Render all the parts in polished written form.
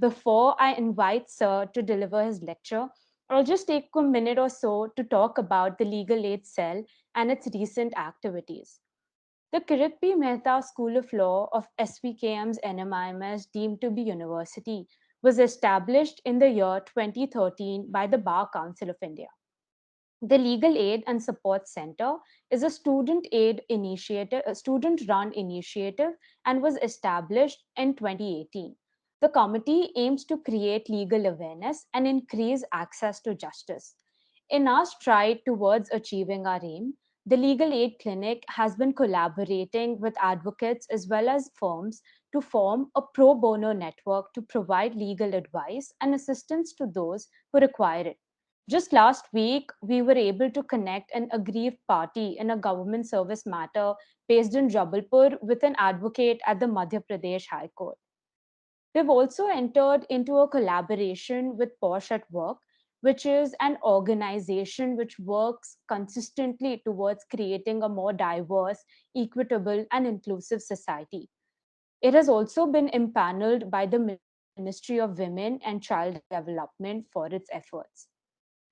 before I invite Sir to deliver his lecture, I'll just take a minute or so to talk about the Legal Aid Cell and its recent activities. The Kirit P. Mehta School of Law of SVKM's NMIMS deemed to be university was established in the year 2013 by the Bar Council of India. The Legal Aid and Support Center is a student-run initiative, and was established in 2018. The committee aims to create legal awareness and increase access to justice. In our stride towards achieving our aim, the Legal Aid Clinic has been collaborating with advocates as well as firms to form a pro bono network to provide legal advice and assistance to those who require it. Just last week, we were able to connect an aggrieved party in a government service matter based in Jabalpur with an advocate at the Madhya Pradesh High Court. We've also entered into a collaboration with Posh at Work, which is an organization which works consistently towards creating a more diverse, equitable, and inclusive society. It has also been impaneled by the Ministry of Women and Child Development for its efforts.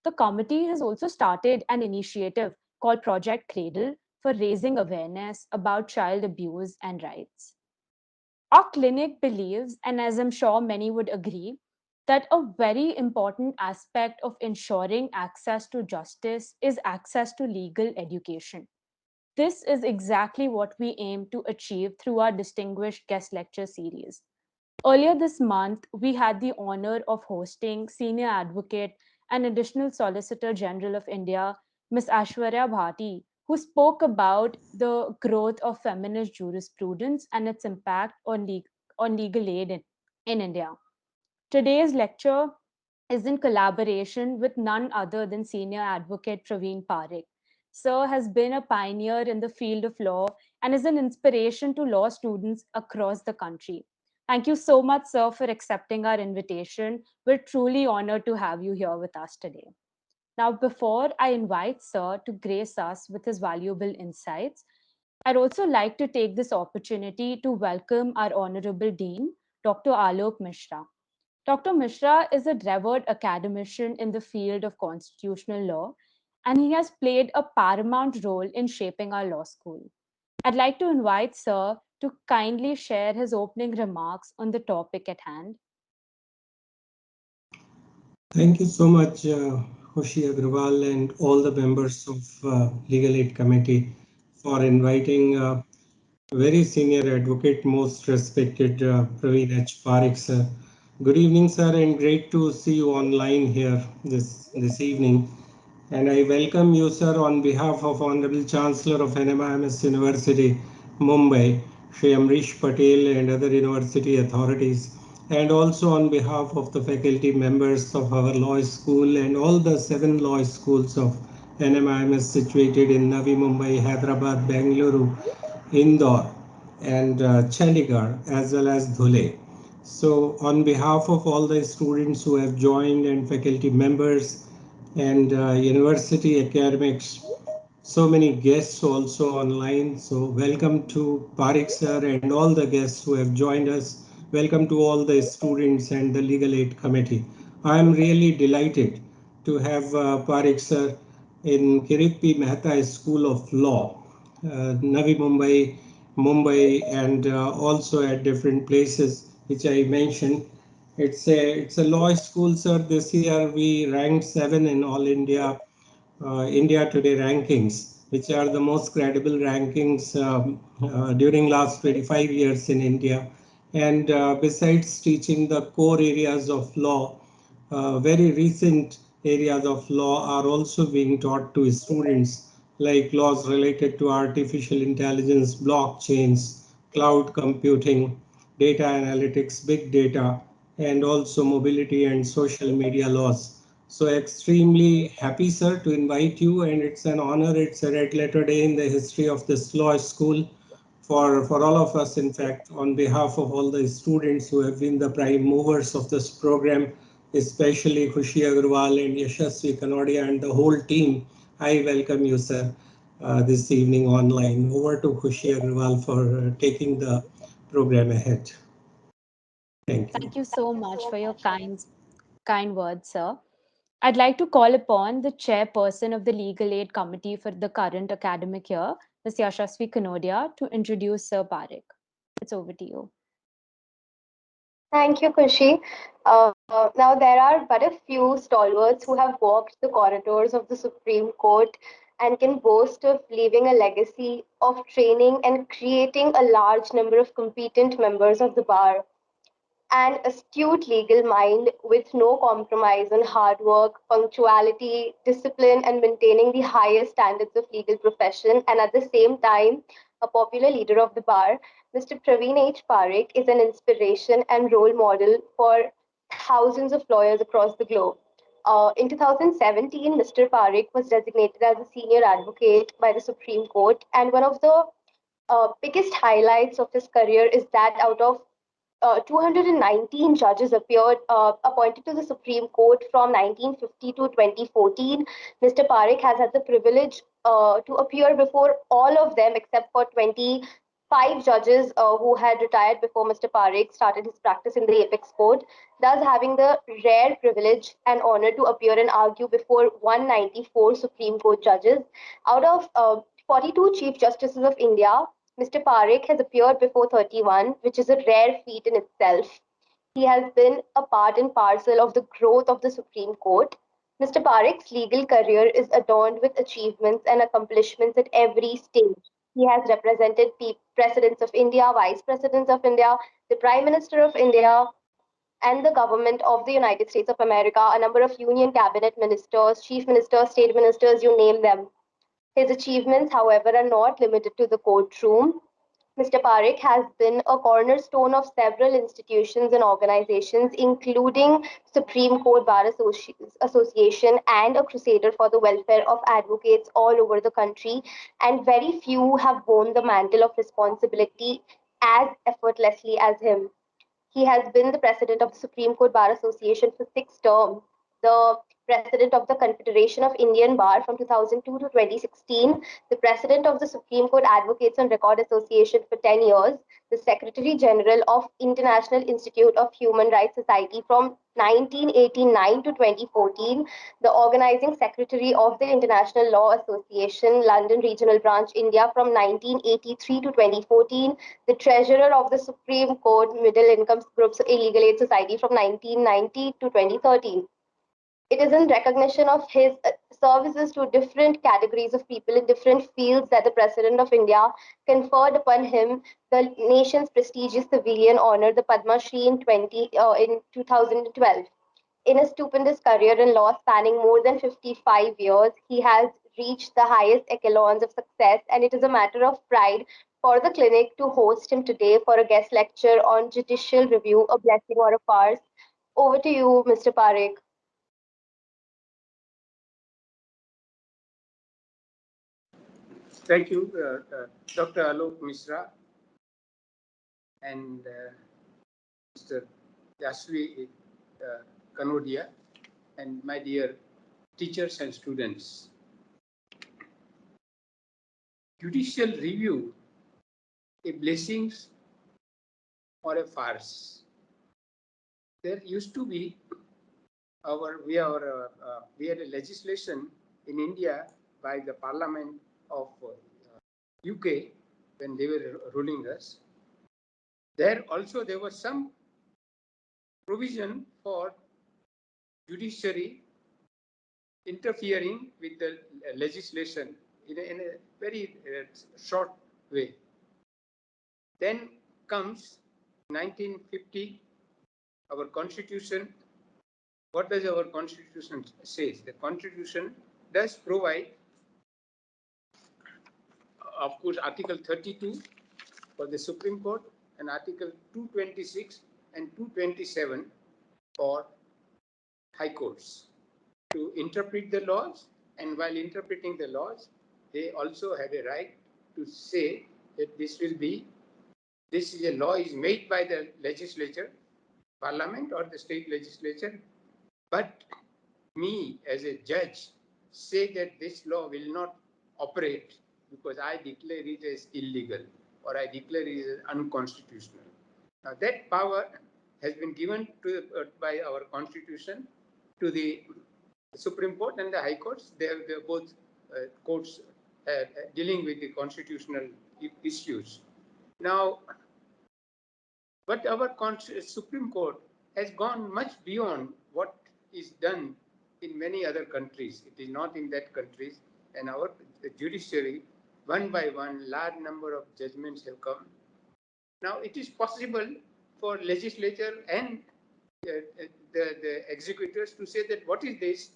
The committee has also started an initiative called Project Cradle for raising awareness about child abuse and rights. Our clinic believes, and as I'm sure many would agree, that a very important aspect of ensuring access to justice is access to legal education. This is exactly what we aim to achieve through our distinguished guest lecture series. Earlier this month, we had the honor of hosting Senior Advocate and Additional Solicitor General of India, Ms. Aishwarya Bhati, who spoke about the growth of feminist jurisprudence and its impact on legal aid in India. Today's lecture is in collaboration with none other than Senior Advocate Pravin Parekh. Sir has been a pioneer in the field of law and is an inspiration to law students across the country. Thank you so much, sir, for accepting our invitation. We're truly honored to have you here with us today. Now, before I invite Sir to grace us with his valuable insights, I'd also like to take this opportunity to welcome our Honorable Dean, Dr. Alok Mishra. Dr. Mishra is a revered academician in the field of constitutional law, and he has played a paramount role in shaping our law school. I'd like to invite Sir to kindly share his opening remarks on the topic at hand. Thank you so much, Hoshi Agrawal and all the members of Legal Aid Committee for inviting very senior advocate, most respected Pravin H. Parekh, sir. Good evening, sir, and great to see you online here this evening. And I welcome you, sir, on behalf of Honorable Chancellor of NMIMS University, Mumbai, Shri Amrish Patel, and other university authorities, and also on behalf of the faculty members of our law school and all the 7 law schools of NMIMS situated in Navi Mumbai, Hyderabad, Bengaluru, Indore, and Chandigarh, as well as Dhule. So, on behalf of all the students who have joined and faculty members and university academics, so many guests also online. So, welcome to Parekh sir and all the guests who have joined us. Welcome to all the students and the Legal Aid Committee. I am really delighted to have Parekh sir in Kirit P. Mehta School of Law, Navi Mumbai, and also at different places which I mentioned. It's a law school, sir. This year we ranked 7 in all India Today rankings, which are the most credible rankings during last 25 years in India. And besides teaching the core areas of law, very recent areas of law are also being taught to students, like laws related to artificial intelligence, blockchains, cloud computing, data analytics, big data, and also mobility and social media laws. So extremely happy, sir, to invite you, and it's an honor. It's a red letter day in the history of this law school for all of us. In fact, on behalf of all the students who have been the prime movers of this program, especially Khushi Agrawal and Yashasvi Kanodia and the whole team, I welcome you, sir, this evening online. Over to Khushi Agrawal for taking the program ahead. Thank you. Thank you so much for your kind words, sir. I'd like to call upon the chairperson of the Legal Aid Committee for the current academic year, Ms. Yashasvi Kanodia, to introduce Sir Parekh. It's over to you. Thank you, Kushi. Now, there are but a few stalwarts who have walked the corridors of the Supreme Court and can boast of leaving a legacy of training and creating a large number of competent members of the bar. An astute legal mind with no compromise on hard work, punctuality, discipline, and maintaining the highest standards of legal profession, and at the same time, a popular leader of the bar, Mr. Pravin H. Parekh is an inspiration and role model for thousands of lawyers across the globe. In 2017, Mr. Parekh was designated as a senior advocate by the Supreme Court, and one of the biggest highlights of his career is that out of 219 judges appointed to the Supreme Court from 1950 to 2014. Mr. Parekh has had the privilege to appear before all of them except for 25 judges who had retired before Mr. Parekh started his practice in the apex court, thus having the rare privilege and honor to appear and argue before 194 Supreme Court judges. Out of 42 Chief Justices of India, Mr. Parekh has appeared before 31, which is a rare feat in itself. He has been a part and parcel of the growth of the Supreme Court. Mr. Parekh's legal career is adorned with achievements and accomplishments at every stage. He has represented Presidents of India, Vice Presidents of India, the Prime Minister of India, and the government of the United States of America, a number of union cabinet ministers, chief ministers, state ministers, you name them. His achievements, however, are not limited to the courtroom. Mr. Parekh has been a cornerstone of several institutions and organizations, including Supreme Court Bar Association and a crusader for the welfare of advocates all over the country. And very few have borne the mantle of responsibility as effortlessly as him. He has been the president of the Supreme Court Bar Association for 6 terms, the president of the Confederation of Indian Bar from 2002 to 2016, the president of the Supreme Court Advocates on Record Association for 10 years, the secretary general of International Institute of Human Rights Society from 1989 to 2014, the organizing secretary of the International Law Association, London Regional Branch, India from 1983 to 2014, the treasurer of the Supreme Court Middle Income Groups Illegal Aid Society from 1990 to 2013. It is in recognition of his services to different categories of people in different fields that the President of India conferred upon him the nation's prestigious civilian honor, the Padma Shri, in 2012. In his stupendous career in law spanning more than 55 years, he has reached the highest echelons of success, and it is a matter of pride for the clinic to host him today for a guest lecture on judicial review, a blessing or a farce. Over to you, Mr. Parekh. Thank you, Dr. Alok Mishra and Mr. Yashvi Kanodia, and my dear teachers and students. Judicial review, a blessings or a farce. There used to be we had a legislation in India by the Parliament of UK when they were ruling us. There was some provision for judiciary interfering with the legislation in a very short way. Then comes 1950, our constitution. What does our constitution say? The constitution does provide, of course, Article 32 for the Supreme Court and Article 226 and 227 for high courts to interpret the laws, and while interpreting the laws, they also had a right to say that this is a law is made by the legislature, parliament or the state legislature, but me as a judge say that this law will not operate because I declare it as illegal or I declare it as unconstitutional. Now that power has been given to by our constitution to the Supreme Court and the High Courts. They are both courts dealing with the constitutional issues. Now, but our Supreme Court has gone much beyond what is done in many other countries. It is not in that countries, and our judiciary, one by one, large number of judgments have come. Now, it is possible for legislature and the executors to say that what is this?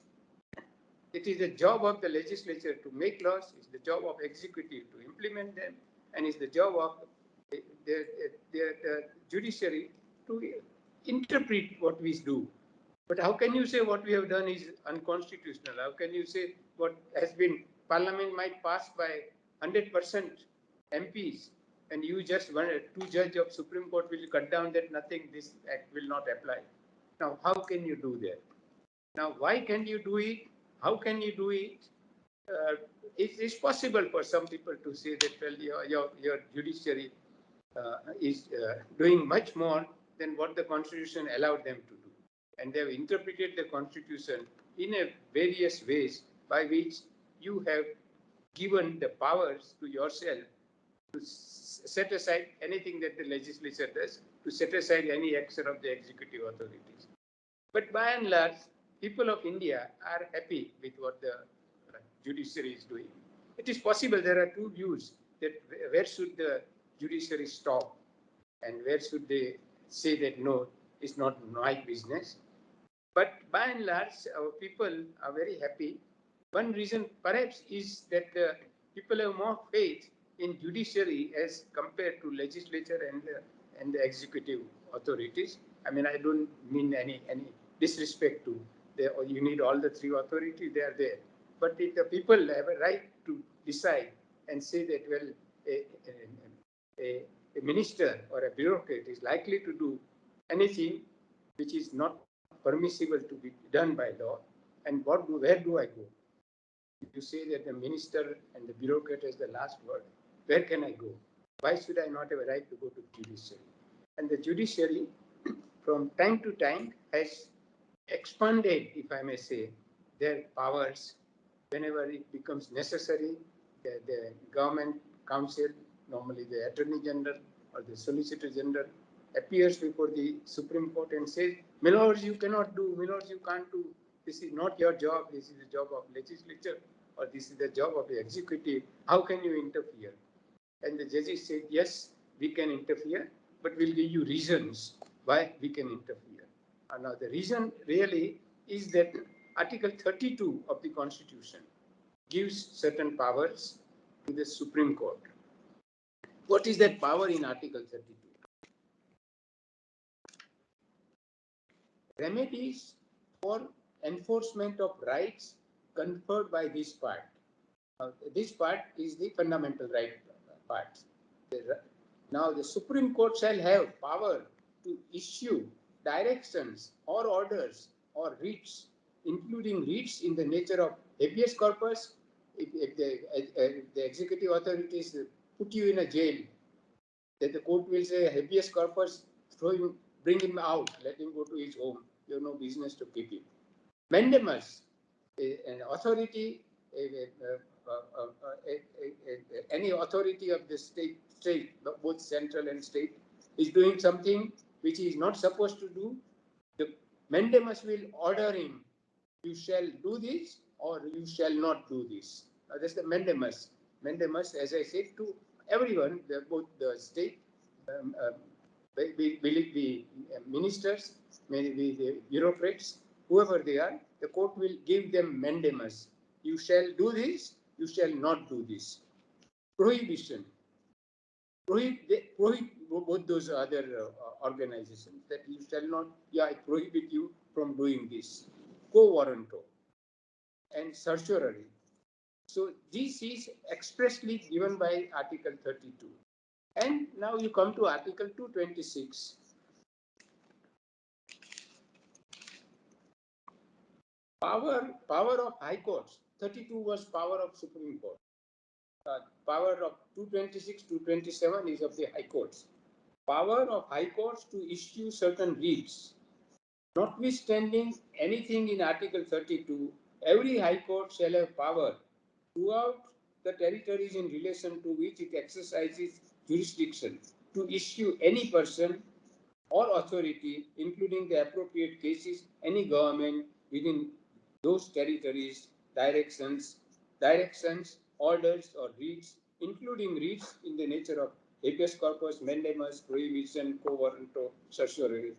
It is the job of the legislature to make laws, it's the job of executive to implement them, and it's the job of the judiciary to interpret what we do. But how can you say what we have done is unconstitutional? How can you say what has been, Parliament might pass by 100% MPs, and you just one, two judge of Supreme Court will cut down that nothing, this act will not apply. Now, how can you do that? Now, why can you do it? How can you do it? It's possible for some people to say that, well, your judiciary is doing much more than what the Constitution allowed them to do. And they have interpreted the Constitution in a various ways by which you have given the powers to yourself to set aside anything that the legislature does, to set aside any action of the executive authorities. But by and large, people of India are happy with what the judiciary is doing. It is possible there are two views that where should the judiciary stop and where should they say that no, it's not my business. But by and large, our people are very happy. One reason perhaps is that people have more faith in judiciary as compared to legislature and the executive authorities. I mean, I don't mean any disrespect to you need all the three authorities, they are there. But if the people have a right to decide and say that, well, a minister or a bureaucrat is likely to do anything which is not permissible to be done by law, and where do I go? You say that the minister and the bureaucrat has the last word. Where can I go? Why should I not have a right to go to judiciary? And the judiciary, from time to time, has expanded, if I may say, their powers whenever it becomes necessary. The government council, normally the attorney general or the solicitor general, appears before the Supreme Court and says, "My lords, you cannot do, my lords, you can't do. This is not your job. This is the job of legislature, or this is the job of the executive. How can you interfere?" And the judges said, "Yes, we can interfere, but we'll give you reasons why we can interfere." Now, the reason really is that Article 32 of the Constitution gives certain powers to the Supreme Court. What is that power in Article 32? Remedies for enforcement of rights conferred by this part. This part is the fundamental right part. Now, the Supreme Court shall have power to issue directions or orders or writs, including writs in the nature of habeas corpus. If the executive authorities put you in a jail, that the court will say habeas corpus, bring him out, let him go to his home. You have no business to keep him. Mandamus, an authority, any authority of the state, both central and state, is doing something which he is not supposed to do. The mandamus will order him, you shall do this or you shall not do this. That's the mandamus. Mandamus, as I said, to everyone, both the state, will it be ministers, may it be the bureaucrats, whoever they are, the court will give them mandamus. You shall do this, you shall not do this. Prohibition. Prohibit both those other organizations that you shall not, I prohibit you from doing this. Quo warranto and certiorari. So this is expressly given by Article 32. And now you come to Article 226. Power of High Courts. 32 was power of Supreme Court. Power of 226, 227 is of the High Courts. power of high courts to issue certain writs. Notwithstanding anything in Article 32, every High Court shall have power throughout the territories in relation to which it exercises jurisdiction to issue any person or authority, including the appropriate cases, any government within those territories, directions, orders, or writs, including writs in the nature of habeas corpus, mandamus, prohibition, quo warranto, certiorari,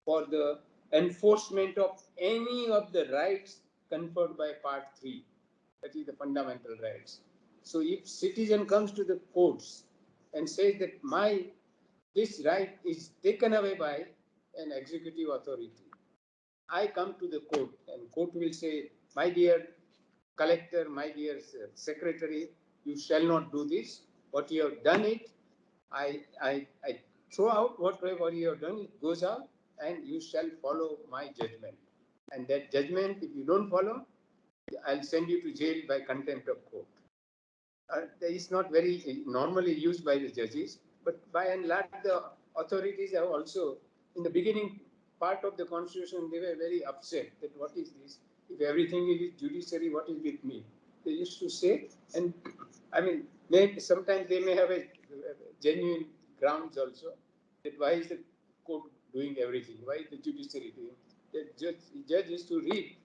for the enforcement of any of the rights conferred by Part 3, that is the fundamental rights. So if citizen comes to the courts and says that this right is taken away by an executive authority, I come to the court and court will say, my dear collector, my dear secretary, you shall not do this. What you have done it, I throw out whatever you have done, it goes out and you shall follow my judgment. And that judgment, if you don't follow, I'll send you to jail by contempt of court. That is not very normally used by the judges, but by and large, the authorities have also, in the beginning part of the constitution, they were very upset that what is this? If everything is judiciary, what is with me? They used to say, and I mean, sometimes they may have a genuine grounds also that why is the court doing everything? Why is the judiciary doing? The judge is to read,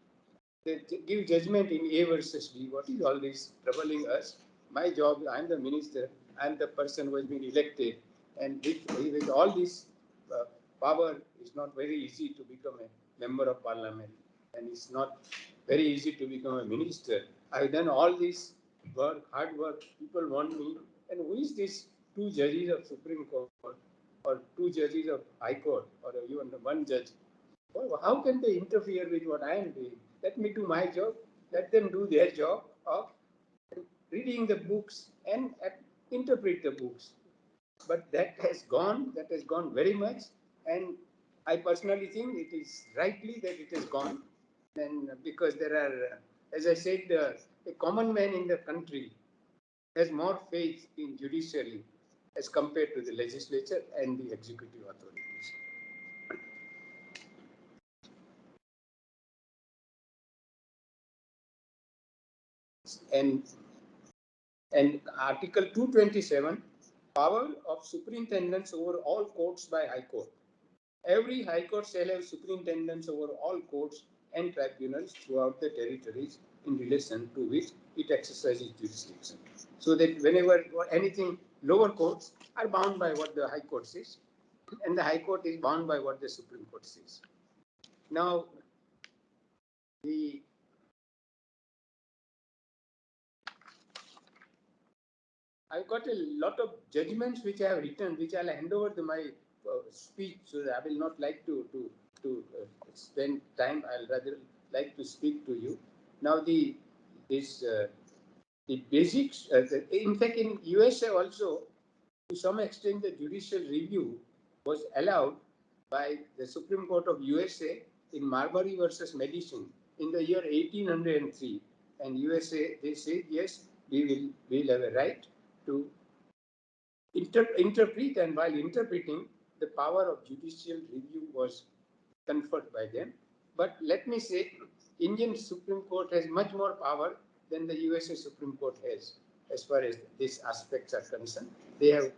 they give judgment in A versus B. What is all this troubling us? My job, I am the minister, I am the person who has been elected, and with all this power, it's not very easy to become a member of parliament, and it's not very easy to become a minister. I've done all this work, hard work, people want me, and who is this two judges of Supreme Court, or two judges of High Court, or even one judge? Well, how can they interfere with what I am doing? Let me do my job. Let them do their job of reading the books and interpret the books. But that has gone. That has gone very much. And I personally think it is rightly that it has gone. And because there are, as I said, a common man in the country has more faith in judiciary as compared to the legislature and the executive authorities. And And Article 227, power of superintendence over all courts by High Court. Every High Court shall have superintendence over all courts and tribunals throughout the territories in relation to which it exercises jurisdiction. So that whenever anything, lower courts are bound by what the High Court says, and the High Court is bound by what the Supreme Court says. Now, the I've got a lot of judgments which I have written, which I'll hand over to my speech, so that I will not like to spend time. I'll rather like to speak to you. Now, the basics. In fact, in USA also, to some extent, the judicial review was allowed by the Supreme Court of USA in Marbury versus Madison in the year 1803. And USA, they said, yes, we will have a right to interpret, and while interpreting, the power of judicial review was conferred by them. But let me say, Indian Supreme Court has much more power than the USA Supreme Court has, as far as these aspects are concerned. They have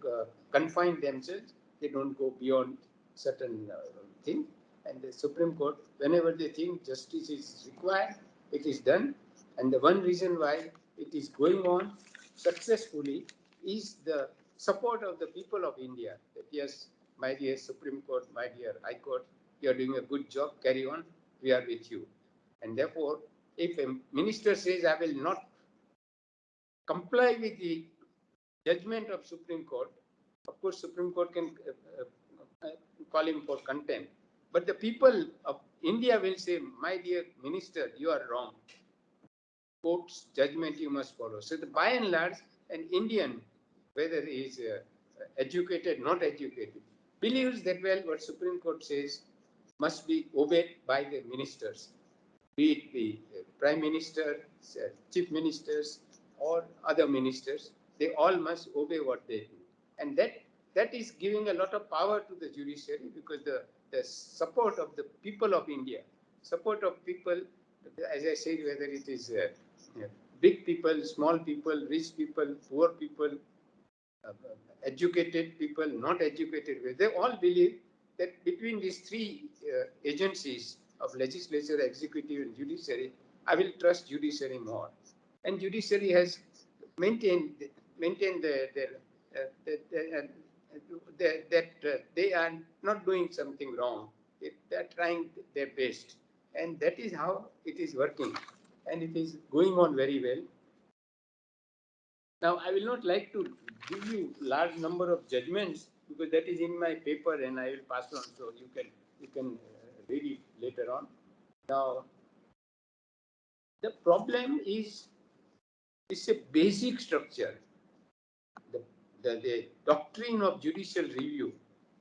confined themselves. They don't go beyond certain things. And the Supreme Court, whenever they think justice is required, it is done. And the one reason why it is going on successfully is the support of the people of India. That yes, my dear Supreme Court, my dear High Court, you are doing a good job, carry on, we are with you. And therefore, if a minister says, I will not comply with the judgment of Supreme Court, of course, Supreme Court can call him for contempt. But the people of India will say, my dear minister, you are wrong. Court's judgment you must follow. So by and large, an Indian, whether he is educated, not educated, believes that, well, what Supreme Court says must be obeyed by the ministers, be it the Prime Minister, Chief Ministers, or other ministers. They all must obey what they do. And that that is giving a lot of power to the judiciary, because the support of the people of India, support of people, as I said, whether it is big people, small people, rich people, poor people, educated people, not educated, they all believe that between these three agencies of legislature, executive, and judiciary, I will trust judiciary more. And judiciary has maintained that they are not doing something wrong. They are trying their best, and that is how it is working, and it is going on very well. Now, I will not like to give you large number of judgments, because that is in my paper and I will pass on, so you can read it later on. Now, the problem is it's a basic structure. The doctrine of judicial review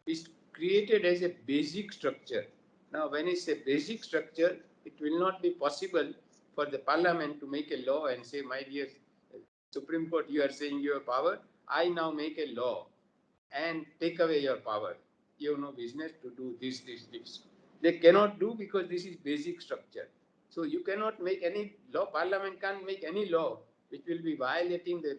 is created as a basic structure. Now, when it's a basic structure, it will not be possible for the parliament to make a law and say, my dear Supreme Court, you are saying you have power, I now make a law and take away your power. You have no business to do this. They cannot do, because this is basic structure. So you cannot make any law, parliament can't make any law which will be violating the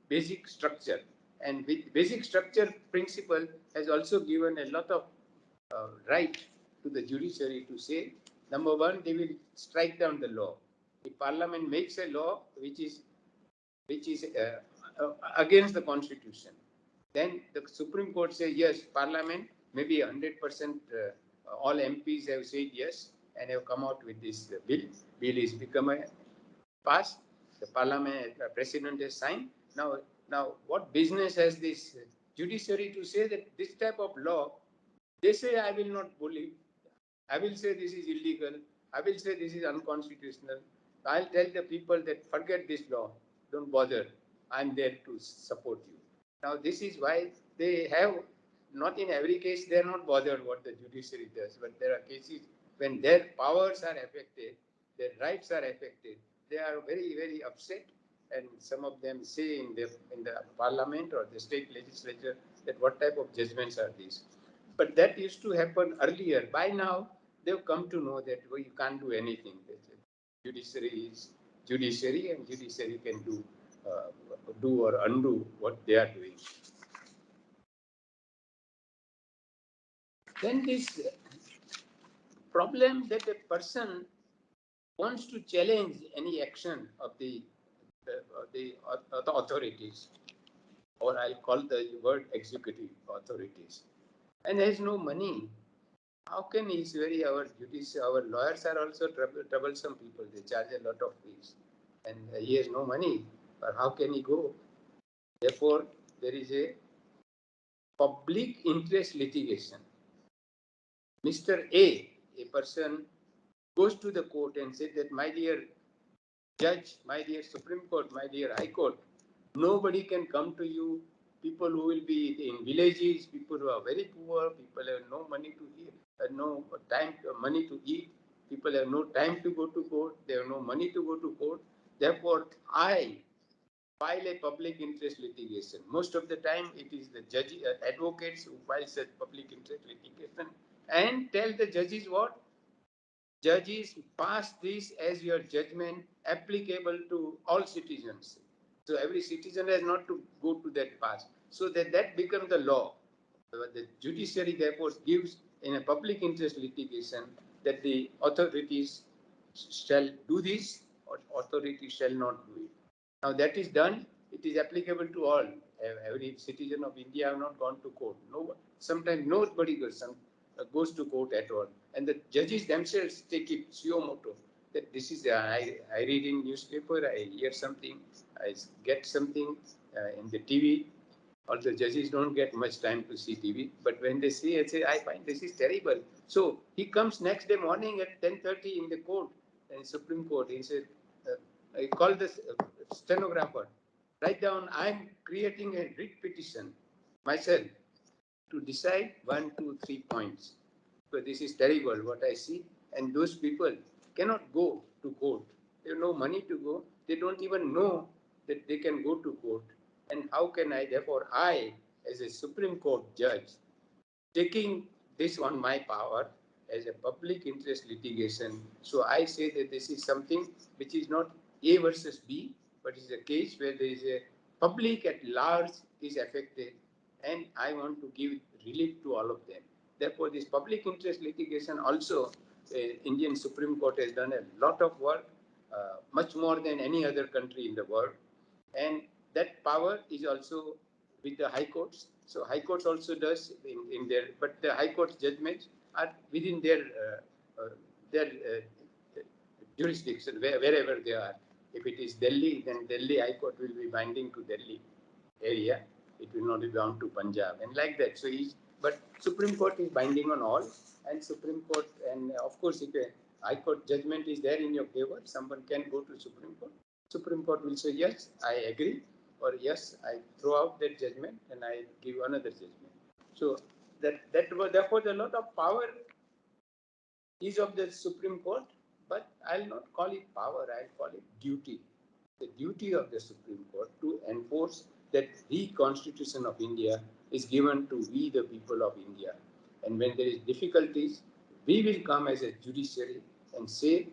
basic structure. And with basic structure principle has also given a lot of right to the judiciary to say, number one, they will strike down the law. If parliament makes a law which is against the constitution, then the Supreme Court says yes, parliament, maybe 100% all MPs have said yes and have come out with this bill. Bill is become a pass. The parliament president has signed. Now, what business has this judiciary to say that this type of law? They say I will not believe. I will say this is illegal. I will say this is unconstitutional. I'll tell the people that forget this law. Don't bother. I'm there to support you. Now, this is why they have, not in every case, they're not bothered what the judiciary does, but there are cases when their powers are affected, their rights are affected, they are very, very upset. And some of them say in the parliament or the state legislature that what type of judgments are these. But that used to happen earlier. By now, they've come to know that you can't do anything. Judiciary is judiciary, and judiciary can do or undo what they are doing. Then this problem that a person wants to challenge any action of the authorities, or I'll call the word executive authorities, and there is no money. How can he? Our lawyers are also troublesome people. They charge a lot of fees, and he has no money. But how can he go? Therefore, there is a public interest litigation. Mr. A person goes to the court and said that, my dear judge, my dear Supreme Court, my dear High Court, nobody can come to you. People who will be in villages, people who are very poor, people have no money to eat, no money to eat. People have no time to go to court. They have no money to go to court. Therefore, I file a public interest litigation. Most of the time, it is the advocates who file such public interest litigation and tell the judges what? Judges, pass this as your judgment applicable to all citizens. So every citizen has not to go to that pass. So that becomes the law. The judiciary therefore gives in a public interest litigation that the authorities shall do this or authorities shall not do it. Now that is done, it is applicable to all. Every citizen of India have not gone to court. No, sometimes nobody goes to court at all. And the judges themselves take it suo moto. That this is, I read in newspaper, I hear something, I get something in the TV. All the judges don't get much time to see TV, but when they see it, say, I find this is terrible. So he comes next day morning at 10:30 in the court, in Supreme Court. He said, I call the stenographer, write down, I'm creating a writ petition myself to decide 1, 2, 3 points. So this is terrible what I see. And those people cannot go to court. They have no money to go. They don't even know that they can go to court. And how can I, therefore, I, as a Supreme Court judge, taking this on my power as a public interest litigation. So I say that this is something which is not A versus B, but is a case where there is a public at large is affected, and I want to give relief to all of them. Therefore, this public interest litigation also, Indian Supreme Court has done a lot of work, much more than any other country in the world, and that power is also with the high courts. So high courts also does in their, but the high court's judgments are within their jurisdiction, wherever they are. If it is Delhi, then Delhi High Court will be binding to Delhi area. It will not be bound to Punjab, and like that. So but Supreme Court is binding on all, and Supreme Court, and of course, if a High Court judgment is there in your favor, someone can go to Supreme Court. Supreme Court will say, yes, I agree, or yes, I throw out that judgment and I give another judgment. So that was, therefore, a lot of power is of the Supreme Court, but I'll not call it power, I'll call it duty. The duty of the Supreme Court to enforce that the Constitution of India is given to we, the people of India. And when there is difficulties, we will come as a judiciary and say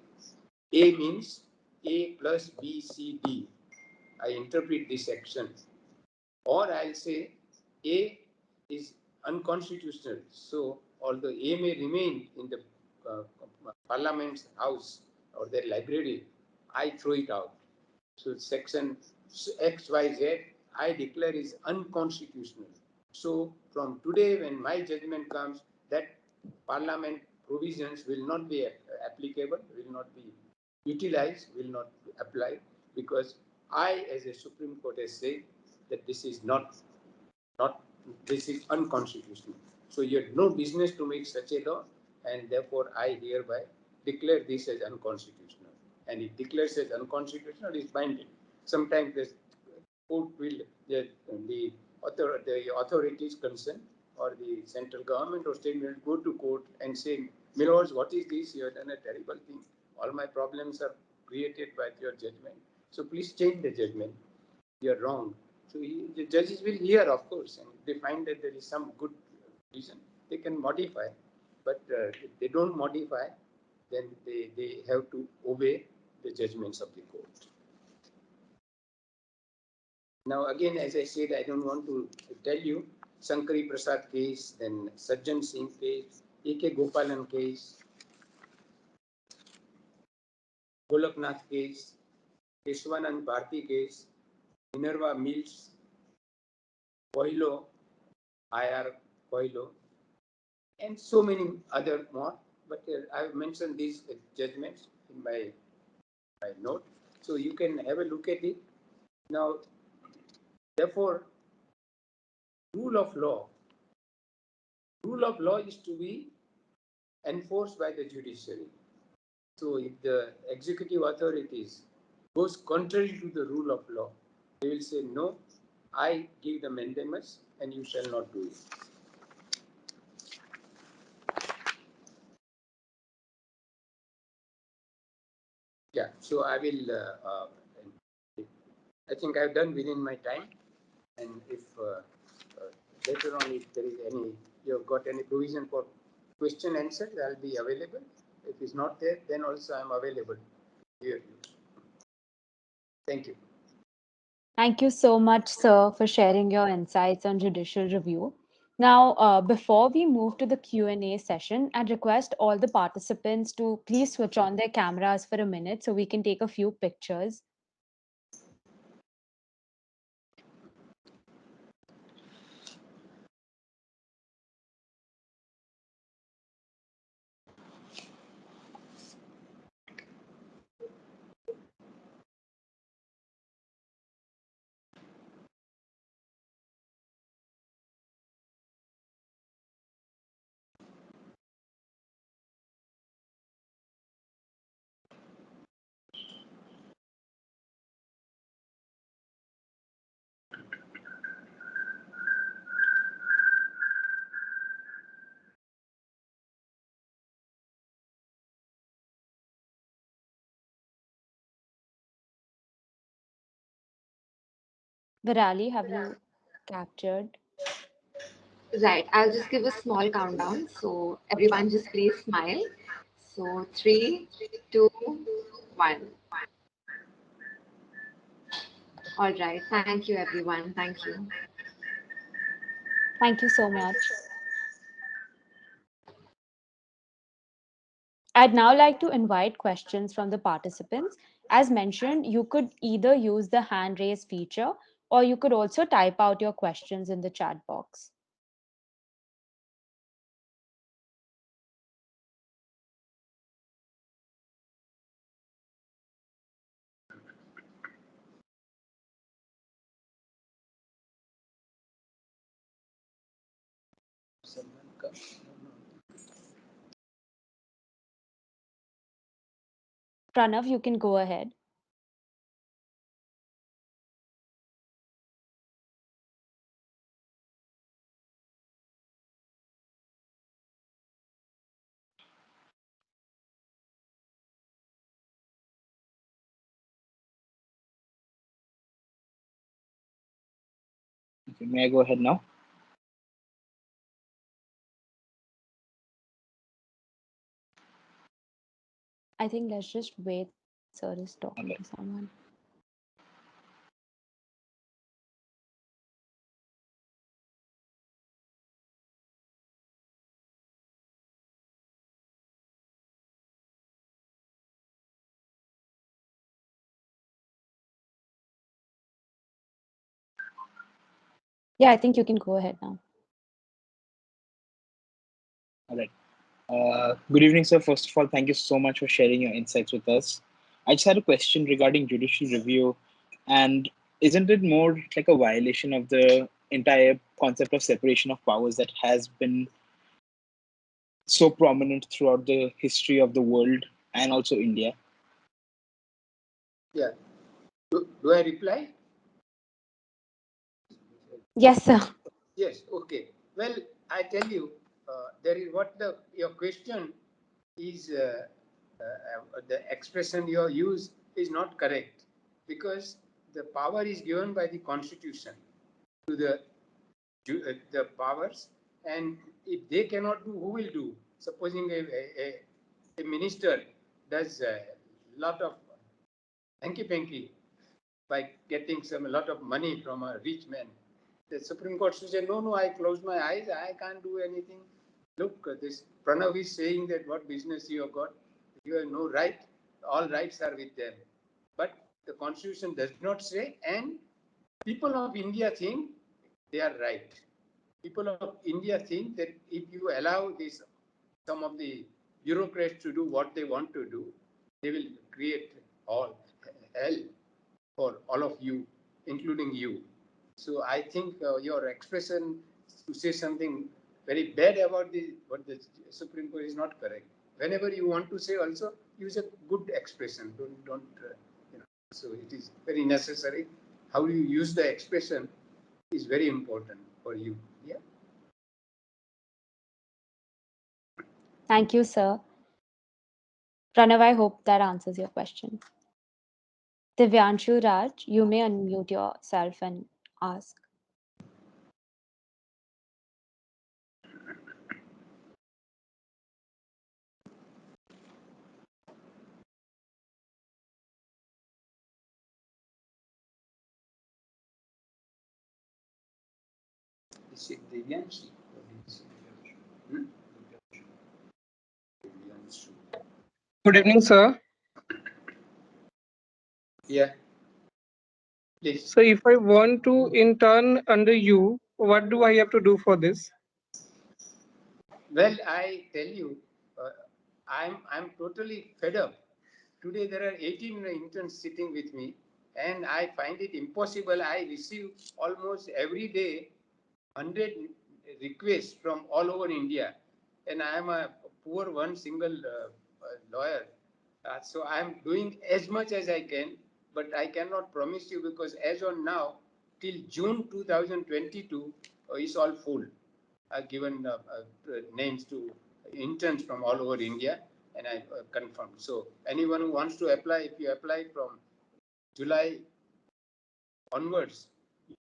A means A plus B, C, D. I interpret this section. Or I'll say A is unconstitutional. So although A may remain in the Parliament's house or their library, I throw it out. So section X, Y, Z, I declare is unconstitutional. So from today, when my judgment comes, that Parliament provisions will not be applicable, will not be utilized, will not be applied, because I, as a Supreme Court, has said that this is not this is unconstitutional. So you have no business to make such a law, and therefore I hereby declare this as unconstitutional. And it declares as unconstitutional is binding. Sometimes the court will, the authorities concerned or the central government or state will go to court and say, Milords, what is this? You have done a terrible thing. All my problems are created by your judgment. So please change the judgment. You are wrong. So the judges will hear, of course, and if they find that there is some good reason, they can modify. But if they don't modify, then they have to obey the judgments of the court. Now, again, as I said, I don't want to tell you Shankari Prasad case, then Sajjan Singh case, A.K. Gopalan case, Golaknath case, Keshwanand Bharti case, Minerva Mills, Coelho, I.R. Coelho, and so many other more. But I have mentioned these judgments in my note, so you can have a look at it. Now, therefore, rule of law is to be enforced by the judiciary. So if the executive authorities goes contrary to the rule of law, they will say, no, I give the mandamus and you shall not do it. Yeah, so I will, I think I've done within my time. And if later on, if there is any, you've got any provision for question answer, I'll be available. If it's not there, then also I'm available here. Thank you. Thank you so much, sir, for sharing your insights on judicial review. Now, before we move to the Q&A session, I'd request all the participants to please switch on their cameras for a minute so we can take a few pictures. Virali, have you captured? Right, I'll just give a small countdown. So everyone just please smile. So three, two, one. All right. Thank you, everyone. Thank you. Thank you so much. I'd now like to invite questions from the participants. As mentioned, you could either use the hand raise feature or you could also type out your questions in the chat box. Pranav, you can go ahead. Okay, may I go ahead now? I think let's just wait. Sir is talking Okay. to someone. Yeah, I think you can go ahead now. All right. Good evening, sir. First of all, thank you so much for sharing your insights with us. I just had a question regarding judicial review, and isn't it more like a violation of the entire concept of separation of powers that has been so prominent throughout the history of the world and also India? Yeah. Do I reply? Yes, sir. Yes. Okay. Well, I tell you, there is what your question is. The expression you use is not correct because the power is given by the constitution to the powers, and if they cannot do, who will do? Supposing a minister does a lot of hanky panky by getting a lot of money from a rich man. The Supreme Court should say, no, no, I closed my eyes, I can't do anything. Look, this Pranav is saying that what business you have got, you have no right, all rights are with them. But the Constitution does not say, and people of India think they are right. People of India think that if you allow this, some of the bureaucrats to do what they want to do, they will create all hell for all of you, including you. So I think your expression to say something very bad about what the Supreme Court is not correct. Whenever you want to say, also use a good expression. Don't you know. So it is very necessary. How you use the expression is very important for you. Yeah. Thank you, sir. Pranav, I hope that answers your question. Divyanshu Raj, you may unmute yourself and ask. Is it Divyanshi? Hmm? Divyanshu. Good evening, sir. Yeah. Please. So if I want to intern under you, what do I have to do for this? Well, I tell you, I'm totally fed up. Today there are 18 interns sitting with me, and I find it impossible. I receive almost every day 100 requests from all over India, and I am a poor one single lawyer. So I am doing as much as I can, but I cannot promise you because as on now, till June 2022, is all full. I've given names to interns from all over India, and I confirmed. So anyone who wants to apply, if you apply from July onwards,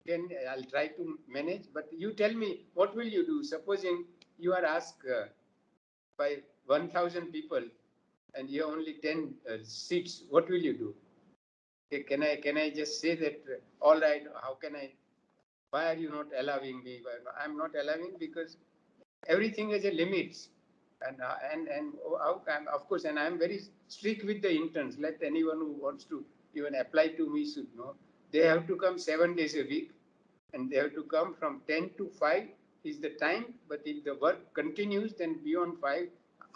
Then I'll try to manage. But you tell me, what will you do? Supposing you are asked by 1,000 people and you have only 10 seats, what will you do? Okay, can I just say that, all right, how can I, why are you not allowing me? I'm not allowing because everything has a limits. And how can, of course, and I'm very strict with the interns. Let anyone who wants to even apply to me should know they have to come 7 days a week, and they have to come from 10 to 5 is the time. But if the work continues, then beyond 5,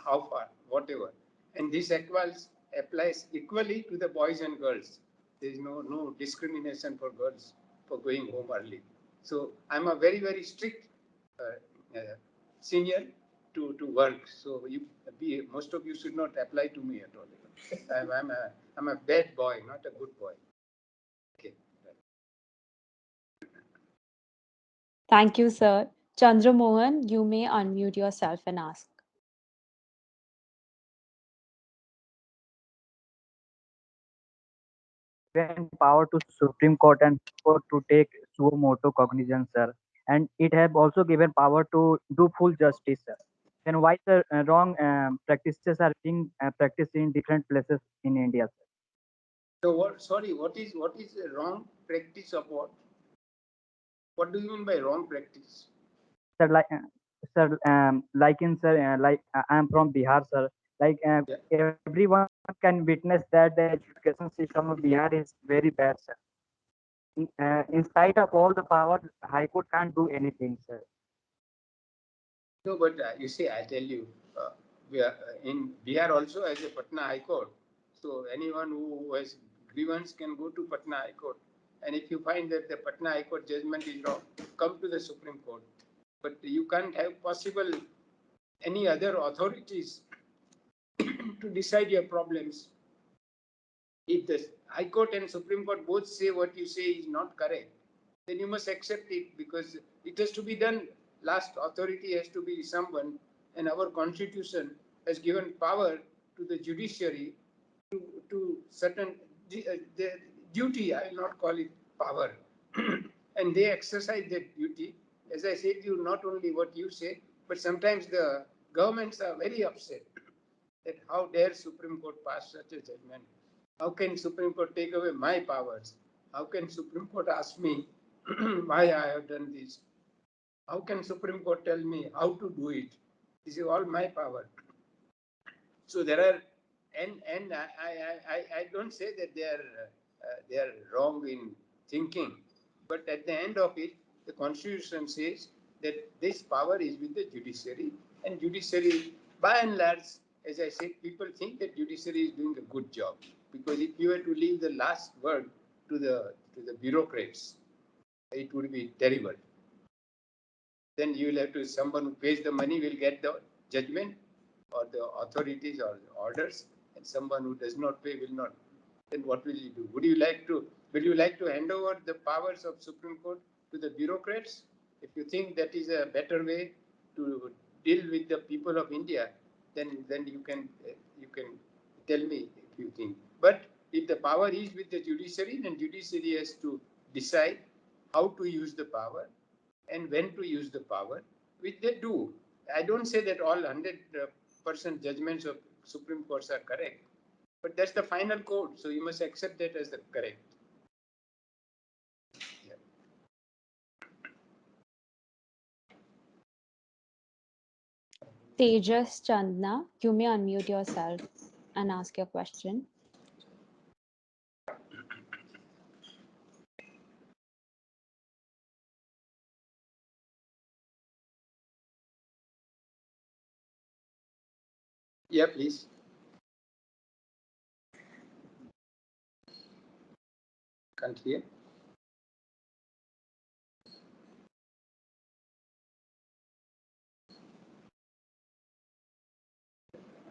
how far, whatever. And this applies equally to the boys and girls. There is no discrimination for girls for going home early. So I'm a very, very strict uh, senior to work. So most of you should not apply to me at all. I'm a bad boy, not a good boy. Okay. Thank you, sir. Chandra Mohan, you may unmute yourself and ask. Given power to Supreme Court and Court to take suo motu cognizance, sir. And it have also given power to do full justice, sir. Then why the wrong practices are being practiced in different places in India, sir? So what? Sorry, what is a wrong practice of what? What do you mean by wrong practice? Sir, like in sir, I am from Bihar, sir. Like Yeah. everyone can witness that the education system of Bihar is very bad, sir. In spite of all the power, High Court can't do anything, sir. No, but you see, I tell you, we are in Bihar also as a Patna High Court. So anyone who has grievance can go to Patna High Court. And if you find that the Patna High Court judgment is wrong, come to the Supreme Court. But you can't have possible any other authorities to decide your problems. If the High Court and Supreme Court both say what you say is not correct, then you must accept it because it has to be done. Last authority has to be someone, and our constitution has given power to the judiciary to certain the duty. I will not call it power, and they exercise that duty. As I said, you not only what you say, but sometimes the governments are very upset that how dare Supreme Court pass such a judgment? How can Supreme Court take away my powers? How can Supreme Court ask me why I have done this? How can Supreme Court tell me how to do it? This is all my power. So there are, and I don't say that they are wrong in thinking, but at the end of it, the Constitution says that this power is with the judiciary, and judiciary, by and large, as I said, people think that judiciary is doing a good job because if you were to leave the last word to the bureaucrats, it would be terrible. Then you will have to, someone who pays the money will get the judgment or the authorities or the orders, and someone who does not pay will not. Then what will you do? Will you like to hand over the powers of Supreme Court to the bureaucrats? If you think that is a better way to deal with the people of India, then you can tell me if you think. But if the power is with the judiciary, then judiciary has to decide how to use the power and when to use the power, which they do. I don't say that all 100% judgments of Supreme Courts are correct, but that's the final code, so you must accept that as the correct. Yeah. Tejas Chandna, you may unmute yourself and ask your question. Yeah, please. Can't hear.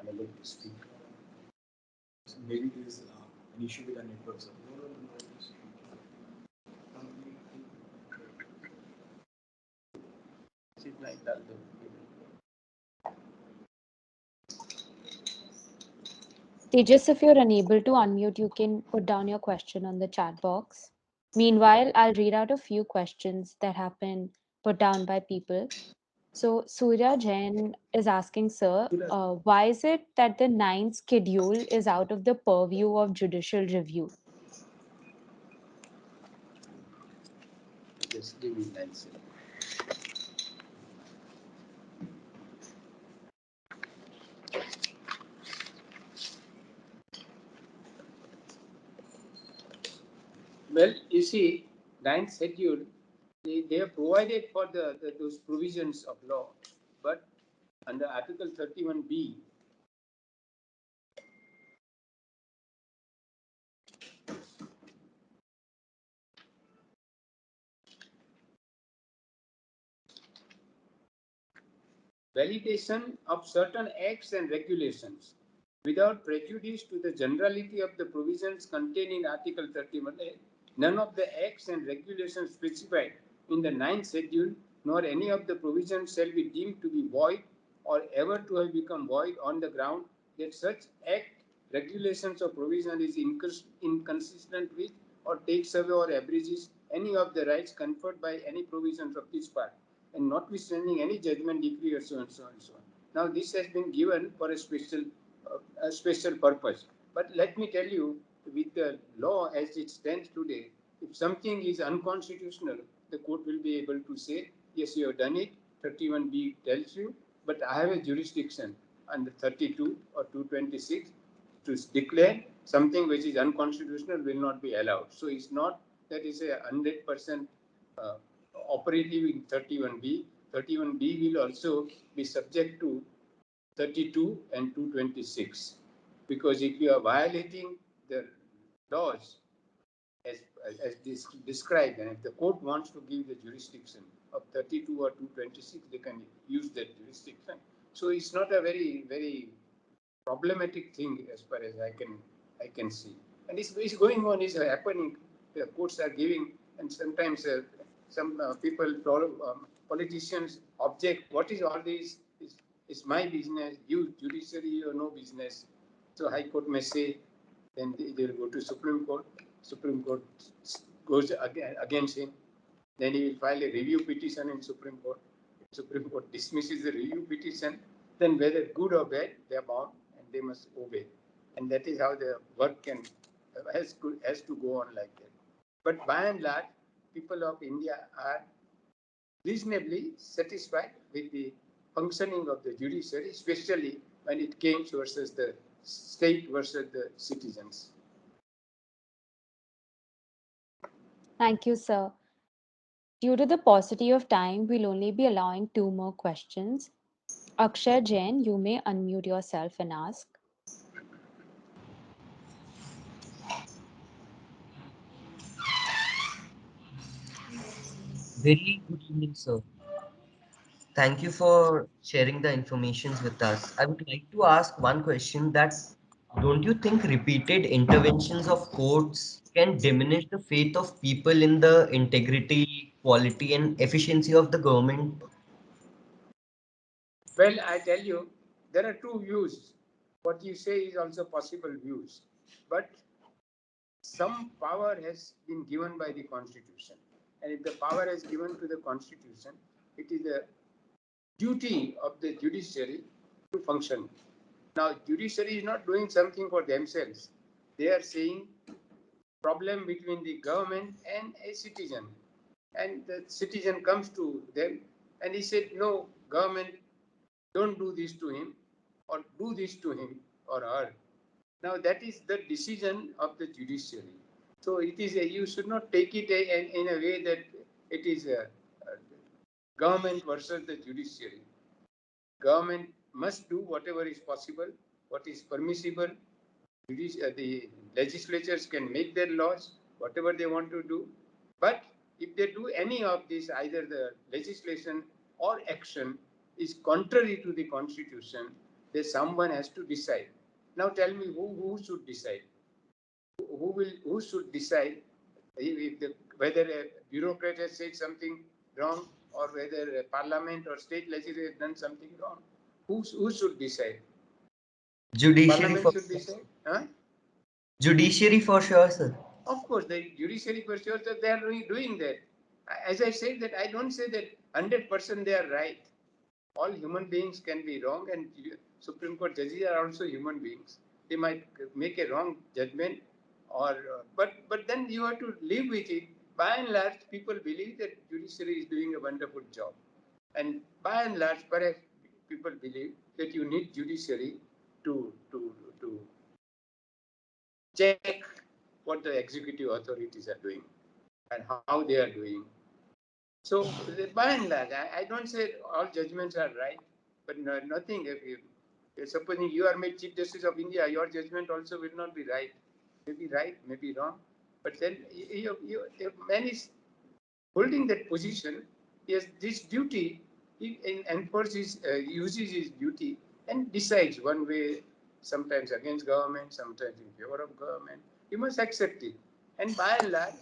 Unable to speak. So maybe there is an issue with our network. So. Sit like that. Tejas, if you're unable to unmute, you can put down your question on the chat box. Meanwhile, I'll read out a few questions that have been put down by people. So, Surya Jain is asking, sir, why is it that the ninth schedule is out of the purview of judicial review? Just give me 9 seconds. Well, you see, ninth schedule, they have provided for those provisions of law, but under Article 31B, validation of certain acts and regulations without prejudice to the generality of the provisions contained in Article 31A. None of the acts and regulations specified in the ninth schedule, nor any of the provisions shall be deemed to be void or ever to have become void on the ground that such act, regulations, or provision is inconsistent with or takes away or abridges any of the rights conferred by any provisions of this part, and notwithstanding any judgment, decree, or so and so and so on. Now, this has been given for a special purpose. But let me tell you, with the law as it stands today, if something is unconstitutional, the court will be able to say, yes, you have done it, 31B tells you, but I have a jurisdiction under 32 or 226 to declare something which is unconstitutional will not be allowed. So it's not that is a 100% uh, operative in 31B. 31B will also be subject to 32 and 226, because if you are violating the laws as, as described, and if the court wants to give the jurisdiction of 32 or 226, they can use that jurisdiction. So it's not a very problematic thing as far as I can see. And it's going on, is happening. The courts are giving, and sometimes some people, politicians object. What is all this? It's my business. You judiciary, or no business. So High Court may say, then they will go to Supreme Court. Supreme Court goes against him. Then he will file a review petition in Supreme Court. Supreme Court dismisses the review petition. Then whether good or bad, they are bound and they must obey. And that is how the work has to go on like that. But by and large, people of India are reasonably satisfied with the functioning of the judiciary, especially when it came versus the state versus the citizens. Thank you, sir. Due to the paucity of time, we'll only be allowing two more questions. Akshay Jain, you may unmute yourself and ask. Very good evening, sir. Thank you for sharing the informations with us. I would like to ask one question that don't you think repeated interventions of courts can diminish the faith of people in the integrity, quality, and efficiency of the government? Well, I tell you, there are two views. What you say is also possible views. But some power has been given by the Constitution. And if the power is given to the Constitution, it is the duty of the judiciary to function. Now, judiciary is not doing something for themselves. They are saying problem between the government and a citizen. And the citizen comes to them and he said, no, government, don't do this to him or do this to him or her. Now that is the decision of the judiciary. So it is you should not take it in a way that it is a government versus the judiciary. Government must do whatever is possible, what is permissible. The legislatures can make their laws, whatever they want to do. But if they do any of this, either the legislation or action is contrary to the Constitution, then someone has to decide. Now tell me who should decide? Who should decide whether a bureaucrat has said something wrong or whether a parliament or state legislature has done something wrong? Who should decide? Judiciary Parliament for should decide? Huh? judiciary for sure, sir. Of course, the judiciary pursuers, they are doing that. As I said, that I don't say that 100% they are right. All human beings can be wrong, and Supreme Court judges are also human beings. They might make a wrong judgment, or but then you have to live with it. By and large, people believe that judiciary is doing a wonderful job, and by and large, perhaps people believe that you need judiciary to check what the executive authorities are doing and how they are doing. So, by and large, I don't say all judgments are right, but nothing. If supposing you are made Chief Justice of India, your judgment also will not be right, maybe wrong. But then, if man is holding that position, he has this duty. He enforces, uses his duty, and decides one way, sometimes against government, sometimes in favor of government. You must accept it. And by and large,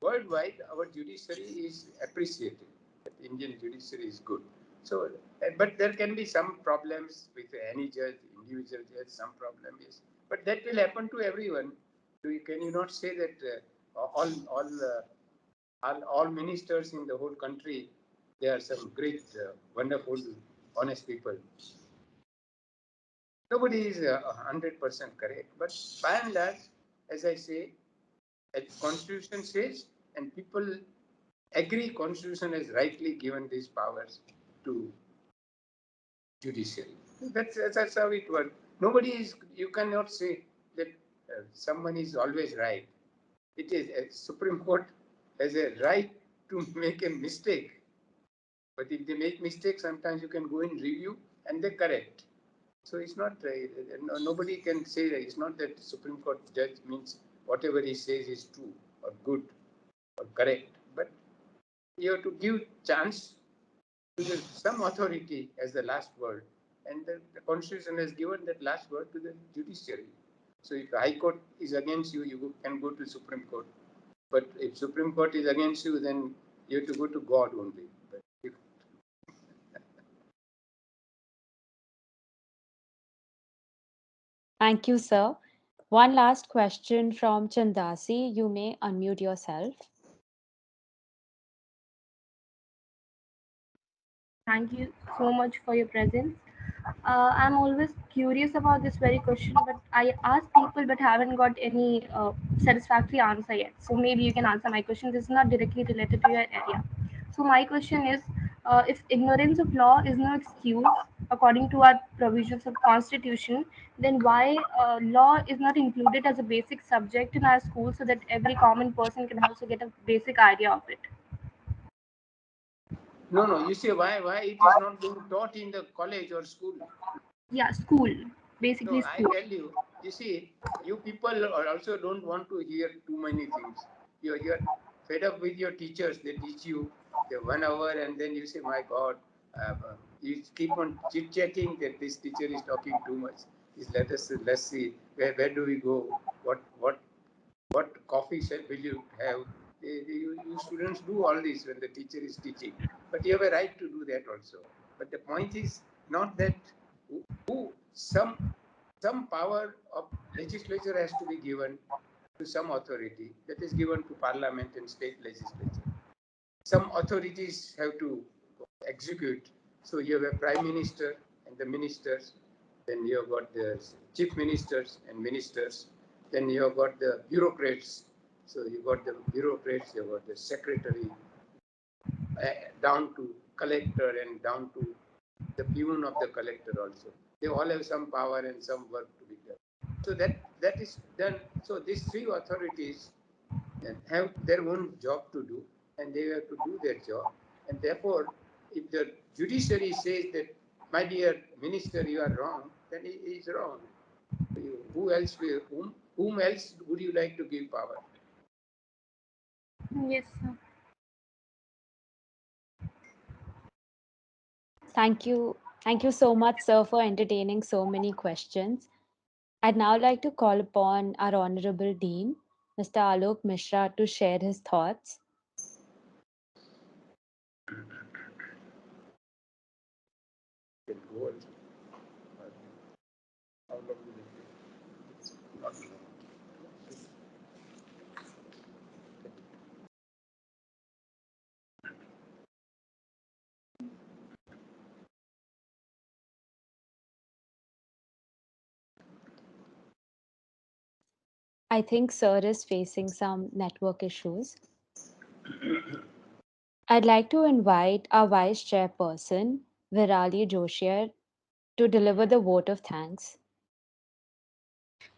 worldwide, our judiciary is appreciated. The Indian judiciary is good. So, but there can be some problems with any judge, individual judge. Some problem is, but that will happen to everyone. Can you not say that all ministers in the whole country, they are some great, wonderful, honest people? Nobody is 100% correct, but by and large, as I say, as Constitution says, and people agree, Constitution has rightly given these powers to judiciary. That's how it works. Nobody is. You cannot say that someone is always right. It is Supreme Court has a right to make a mistake, but if they make mistakes, sometimes you can go in review and they correct. So it's not, nobody can say that. It's not that Supreme Court judge means whatever he says is true or good or correct. But you have to give chance to some authority as the last word. And the Constitution has given that last word to the judiciary. So if the High Court is against you, you can go to Supreme Court. But if Supreme Court is against you, then you have to go to God only. But if Thank you, sir. One last question from Chandasi. You may unmute yourself. Thank you so much for your presence. I'm always curious about this very question, but I ask people but haven't got any satisfactory answer yet. So maybe you can answer my question. This is not directly related to your area. So my question is, if ignorance of law is no excuse according to our provisions of Constitution, then why law is not included as a basic subject in our school so that every common person can also get a basic idea of it? no, you see why it is not being taught in the college or school. Yeah, school, No, basically I school. tell you, see, you people also don't want to hear too many things. You're fed up with your teachers. They teach you the 1 hour, and then you say, "My God," you keep on chit chatting that this teacher is talking too much. Let's see where do we go? What coffee shop will you have? You students do all this when the teacher is teaching, but you have a right to do that also. But the point is not that who some power of legislature has to be given to some authority that is given to parliament and state legislature. Some authorities have to execute. So you have a prime minister and the ministers, then you have got the chief ministers and ministers, then you have got the bureaucrats. So you got the bureaucrats, you have got the secretary, down to collector and down to the peon of the collector also. They all have some power and some work to be done. So that is done. So these three authorities have their own job to do, and they have to do their job. And therefore, if the judiciary says that, my dear minister, you are wrong, then he is wrong. Whom else would you like to give power? Yes, sir. Thank you. Thank you so much, sir, for entertaining so many questions. I'd now like to call upon our Honorable Dean, Mr. Alok Mishra, to share his thoughts. I think Sir is facing some network issues. I'd like to invite our Vice Chairperson, Virali Joshia, to deliver the vote of thanks.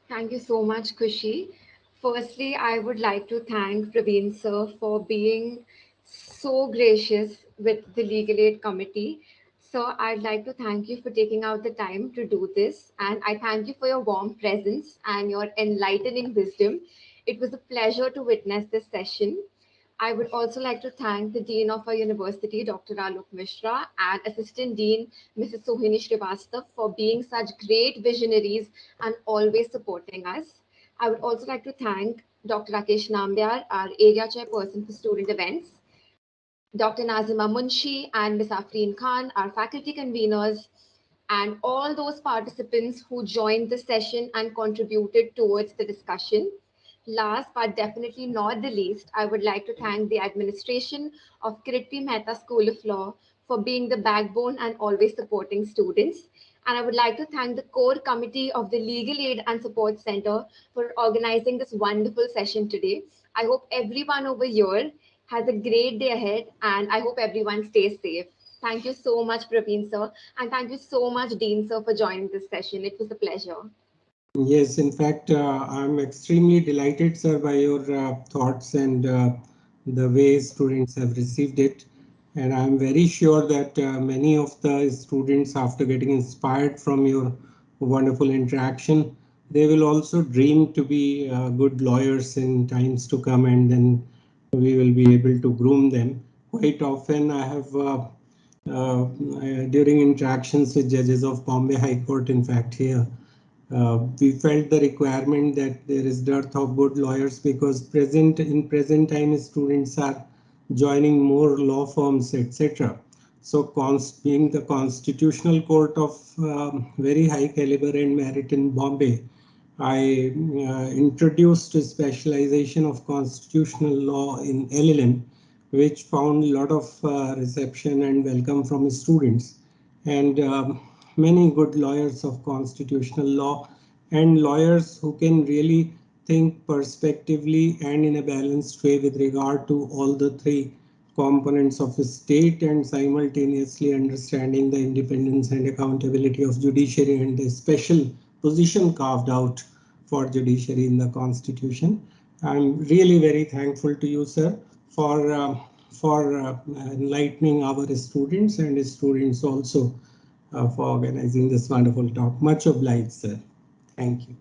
Thank you so much, Kushi. Firstly, I would like to thank Pravin sir for being so gracious with the Legal Aid Committee. So I'd like to thank you for taking out the time to do this. And I thank you for your warm presence and your enlightening wisdom. It was a pleasure to witness this session. I would also like to thank the Dean of our university, Dr. Alok Mishra, and Assistant Dean, Mrs. Sohini Srivastav, for being such great visionaries and always supporting us. I would also like to thank Dr. Rakesh Nambiar, our area chairperson for student events, Dr. Nazima Munshi and Ms. Afreen Khan, our faculty conveners, and all those participants who joined the session and contributed towards the discussion. Last but definitely not the least, I would like to thank the administration of Kirti Mehta School of Law for being the backbone and always supporting students. And I would like to thank the core committee of the Legal Aid and Support Center for organizing this wonderful session today. I hope everyone over here has a great day ahead, and I hope everyone stays safe. Thank you so much, Praveen sir, and thank you so much, Dean sir, for joining this session. It was a pleasure. Yes, in fact, I'm extremely delighted, sir, by your thoughts and the way students have received it. And I'm very sure that many of the students, after getting inspired from your wonderful interaction, they will also dream to be good lawyers in times to come, and then we will be able to groom them. Quite often, I have during interactions with judges of Bombay High Court, in fact, here. We felt the requirement that there is dearth of good lawyers because present time students are joining more law firms, etc. So being the constitutional court of very high caliber and merit in Bombay, I introduced a specialization of constitutional law in LLM, which found a lot of reception and welcome from students. And many good lawyers of constitutional law and lawyers who can really think perspectively and in a balanced way with regard to all the three components of a state and simultaneously understanding the independence and accountability of judiciary and the special position carved out for judiciary in the constitution. I'm really very thankful to you, sir, for enlightening our students and students also for organizing this wonderful talk. Much obliged, sir. Thank you.